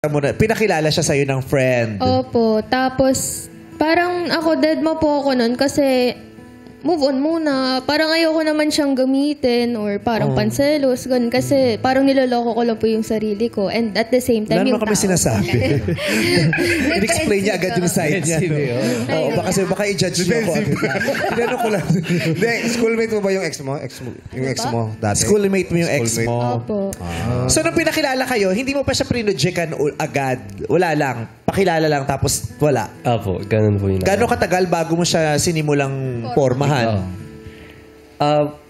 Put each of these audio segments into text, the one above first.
Pinakilala siya sa'yo ng friend. Opo. Tapos, parang ako, deadma po ako nun kasi move on muna. Parang ayoko naman siyang gamitin or parang panselos, ganun. Kasi parang niloloko ko lang po yung sarili ko. And at the same time, Wala yung naman kami sinasabi. In-explain niya agad yung side niya. Oo, baka i-judge niyo ako agad. Tinanong ko lang. Hindi, schoolmate mo ba yung ex mo? Yung ex mo dati? Schoolmate mo yung ex mo. Opo. So, nung pinakilala kayo, hindi mo pa siya prinodjekan agad. Wala lang. Pakilala lang tapos wala. Apo, ganun po yun. Gano'ng katagal bago mo siya sinimulang formahan?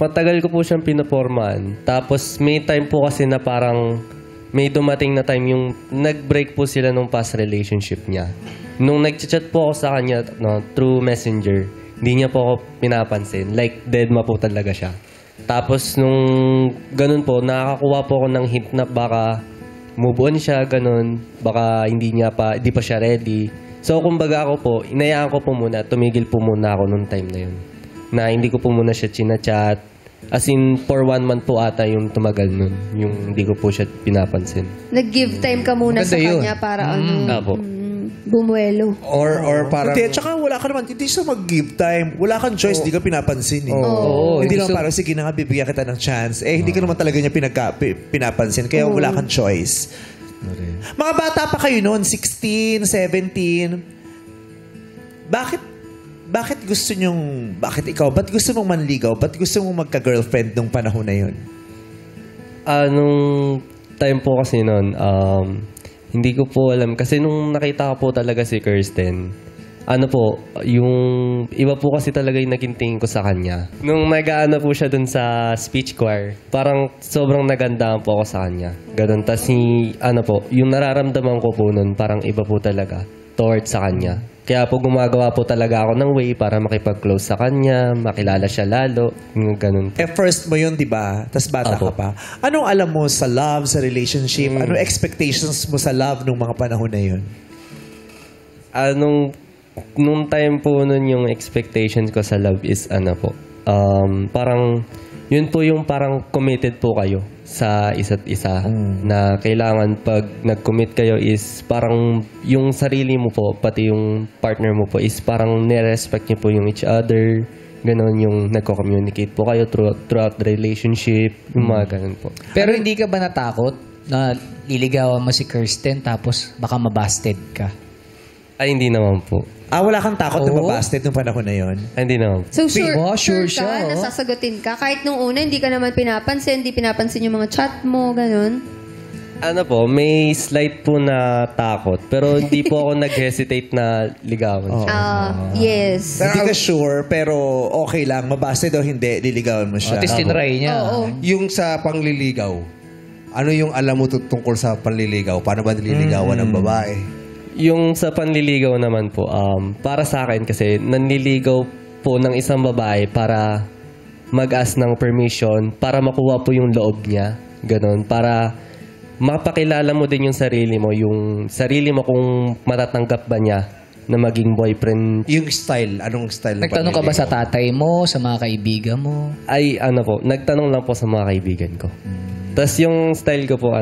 Patagal ko po siyang pinapormahan. Tapos may time po kasi na parang may dumating na time yung nag-break po sila nung past relationship niya. Nung nag-chat po ako sa kanya through messenger, hindi niya po ako pinapansin. Like, deadma po talaga siya. Tapos nung ganun po, nakakakuha po ako ng hint na baka move on siya, ganun. Baka hindi pa siya ready. So, kumbaga ako po, inayaan ko po muna, tumigil po muna ako nung time na yun. Na hindi ko po muna siya chinachat. As in, for 1 month po ata yung tumagal nun. Yung hindi ko po siya pinapansin. Nag-give time ka muna sa kanya para bumuelo. Or parang... Hindi, tsaka wala ka naman. Hindi siya mag-give time. Wala kang choice, hindi ka pinapansin. Hindi naman parang, sige na nga, bibigyan kita ng chance. Hindi ka naman talaga niya pinapansin. Kaya wala kang choice. Mga bata pa kayo noon, 16, 17. Bakit gusto nyong, ba't gusto mong manligaw? Ba't gusto mong magka-girlfriend nung panahon na yun? Nung time po kasi noon, hindi ko po alam. Kasi nung nakita ko po talaga si Kirsten, yung iba po kasi talaga yung naging tingin ko sa kanya. Nung nag-aano po siya dun sa speech choir, parang sobrang nagandaan po ako sa kanya. Ganun. Tas yung nararamdaman ko po nun, parang iba po talaga towards sa kanya. Kaya po gumagawa po talaga ako ng way para makipag-close sa kanya, makilala siya lalo, yung ganun. First mo yun, di ba? Tapos bata ka pa. Anong alam mo sa love, sa relationship? Anong expectations mo sa love nung mga panahon na yun? Nung time po nun yung expectations ko sa love is parang yun po yung parang committed po kayo sa isa't isa na kailangan pag nag-commit kayo is parang yung sarili mo po pati yung partner mo po is parang nire-respect niyo po yung each other, ganon, yung nagko-communicate po kayo throughout the relationship, yung mga ganon po. Pero hindi ka ba natakot na liligawan mo si Kirsten tapos baka mabasted ka? Ay, hindi naman po. Wala kang takot na mabasted nung panahon na yun? Ay, hindi naman po. So, sure siya, ka, nasasagutin ka. Kahit nung una, hindi ka naman pinapansin, hindi pinapansin yung mga chat mo, ganun. May slight po na takot. Pero hindi po ako nag-hesitate na ligawan siya. Yes. Hindi ka sure, pero okay lang. Mabasted o hindi, liligawan mo siya. At least tinry niya. Yung sa pangliligaw, ano yung alam mo tungkol sa panliligaw? Paano ba nililigawan ng babae? Yung sa panliligaw naman po, para sa akin kasi nanliligaw po ng isang babae para mag-ask ng permission, para makuha po yung loob niya. Ganon. Para mapakilala mo din yung sarili mo kung matatanggap ba niya na maging boyfriend. Yung style, anong style? Nagtanong ka ba sa tatay mo, sa mga kaibigan mo? Ay, nagtanong lang po sa mga kaibigan ko. Tapos yung style ko po,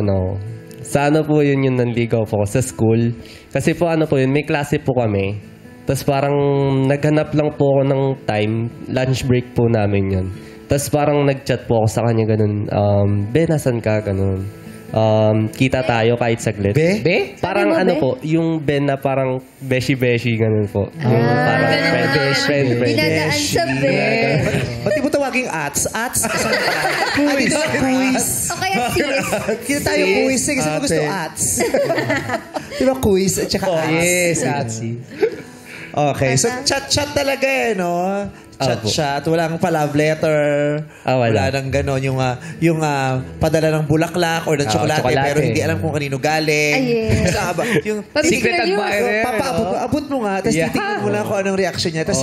sa po yun yung nanligaw po sa school. Kasi po yun, may klase po kami. Tapos parang naghanap lang po ako ng time, lunch break po namin yun. Tapos parang nag-chat po ako sa kanya ganun, nasan ka? Ganun. Kita tayo kahit saglit. Be? Parang po, yung Ben na parang beshi-beshi, ganun po. Yung parang friend. Dinadaan sa be. Ba't di mo tawaging ats? Ats? Quiz. O kaya sis. Kita tayo quiz. Kasi mo gusto ats. Di ba quiz at saka ats? Yes, Atsi. Okay, so chat talaga no? Chat. Walang pa-love letter. Wala nang gano'n. Yung padala ng bulaklak or ng tsokolate, pero hindi alam kung kanino galing. Yung secret admirer. Abot mo nga, tapos titignan mo lang kung anong reaction niya. Tapos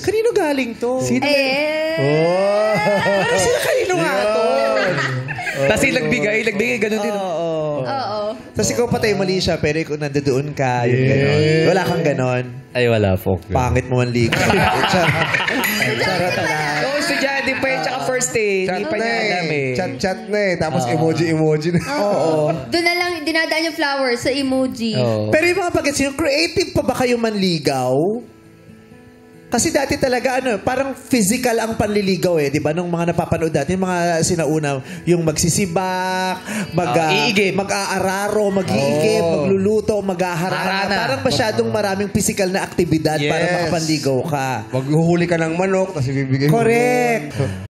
kanino galing to? Sino ba? Parang sila kanino nga to? Tapos nagbigay, ganun din. Oo. Tapos ikaw patay mali siya, pero kung nandoon ka, yung gano'n. Wala kang gano'n. Ay, wala po. Pangit mo man liga. Kung estudyante pa yun, tsaka first first eh. Hindi pa niya alam eh. Chat na eh. Tapos emoji na. Oo. Doon na lang, dinadaan yung flowers sa emoji. Pero yung mga pag-gets, yung creative pa ba kayo manligaw? Kasi dati talaga, parang physical ang panliligaw eh. Di ba? Nung mga napapanood dati, yung mga sinauna, yung magsisibak, mag-aararo, mag-iigib, magluluto, mag-aharana. Parang masyadong maraming physical na aktibidad para makapanligaw ka. Maghuhuli ka ng manok, tapos ibibigay mo. Correct.